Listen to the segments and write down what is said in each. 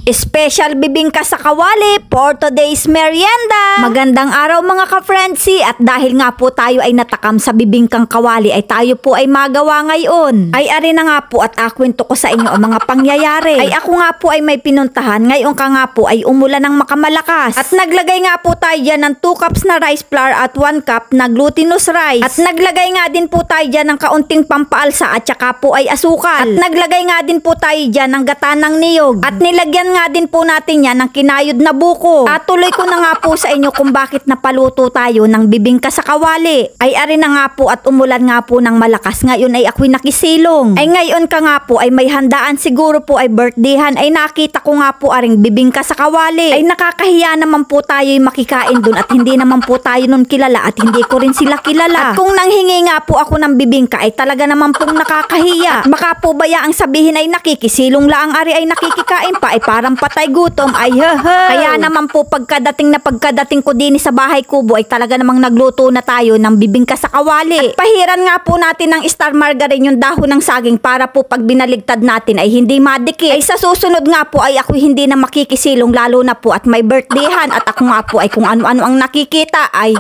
Special bibingka sa kawali for today's merienda. Magandang araw mga ka-friendsi, at dahil nga po tayo ay natakam sa bibingkang kawali ay tayo po ay magawa ngayon. Ay ari na nga po at akwento ko sa inyo ang mga pangyayari. Ay ako nga po ay may pinuntahan, ngayon ka nga po ay umulan ng makamalakas. At naglagay nga po tayo dyan ng 2 cups na rice flour at 1 cup na glutinous rice. At naglagay nga din po tayo dyan ng kaunting pampaalsa at saka po ay asukal. At naglagay nga din po tayo dyan ng gata ng niyog. At nilagyan nga din po natin yan ng kinayod na buko. At tuloy ko na nga po sa inyo kung bakit napaluto tayo ng bibingka sa kawali. Ay ari na nga po at umulan nga po ng malakas. Ngayon ay ako'y nakisilong. Ay ngayon ka nga po ay may handaan, siguro po ay birthdayhan. Ay nakita ko nga po aring bibingka sa kawali. Ay nakakahiya naman po tayo'y makikain dun at hindi naman po tayo nun kilala at hindi ko rin sila kilala. At kung nanghingi nga po ako ng bibingka ay talaga naman pong nakakahiya. At baka po bayaang sabihin ay nakikisilong lang ari ay nakikikain pa ay parang patay gutom ay Kaya naman po pagkadating ko din sa bahay kubo ay talaga namang nagluto na tayo ng bibingka sa kawali. At pahiran nga po natin ng star margarine yung dahon ng saging para po pag binaligtad natin ay hindi madikit. Ay sa susunod nga po ay ako hindi na makikisilong lalo na po at may birthdayhan at ako nga po ay kung ano-ano ang nakikita ay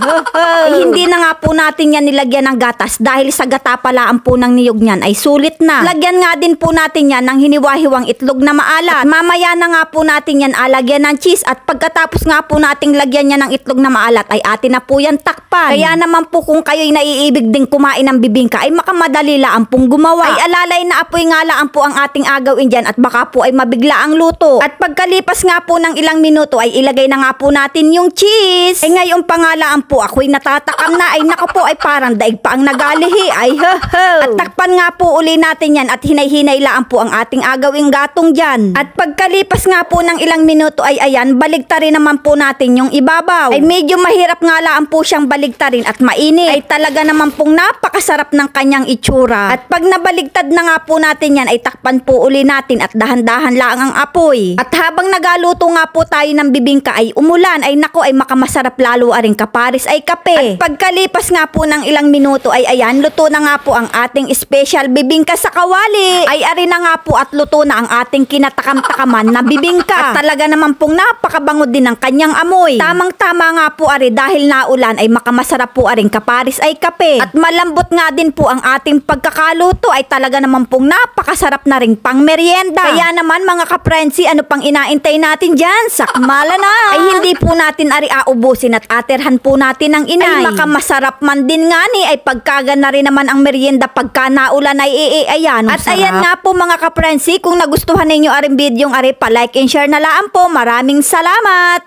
hindi na nga po natin yan nilagyan ng gatas dahil sa gata pala ang po ng niyog niyan ay sulit na. Lagyan nga din po natin yan ng hiniwa-hiwang itlog na maalat. At mamaya na nga po natin yan alagyan ng cheese at pagkatapos nga po nating lagyan niya ng itlog na maalat ay atin na po yan takpan. Kaya naman po kung kayo'y naiibig din kumain ng bibingka ay makamadali lang pong gumawa. Ay alalay na apoy nga lang po ang ating agawin dyan at baka po ay mabigla ang luto. At pagkalipas nga po ng ilang minuto ay ilagay na nga po natin yung cheese. Ay ngayon pangalaan po ako'y natatakam na ay nako po ay parang daig pa ang nagalihi ay At takpan nga po uli natin yan at hinay-hinay lang po ang ating agawing gatong dyan. At pagkalipas nga po ng ilang minuto ay ayan, baligtarin naman po natin yung ibabaw. Ay medyo mahirap nga lang po siyang baligtarin at mainit. Ay talaga naman pong napakasarap ng kanyang itsura. At pag nabaligtad na nga po natin yan ay takpan po uli natin at dahan-dahan lang ang apoy. At habang nagaluto nga po tayo ng bibingka ay umulan ay nako ay makamasarap lalo aring kaparis ay kape. At pagkalipas nga po ng ilang minuto ay ayan, luto na nga po ang ating special bibingka sa kawali. Ay ari na nga po at luto na ang ating kinatakam-takaman na bibingka. At talaga naman pong napakabango din ng kanyang amoy. Tamang-tama nga po ari dahil naulan ay makamasarap po aring kaparis ay kape. At malambot nga din po ang ating pagkakaluto ay talaga naman pong napakasarap na ring pang merienda. Kaya naman mga kaprensi, ano pang inaintay natin dyan? Sakmala na! Ay hindi po natin ari aubusin at aterhan po natin ang inay. Ay makamasarap man din nga ni ay pagkagan na rin naman ang merienda pagka naulan ay ayan. At sarap. Ayan nga po mga kaprensi, kung nagustuhan ninyo aring videong ari pa like and share na lang po. Maraming salamat!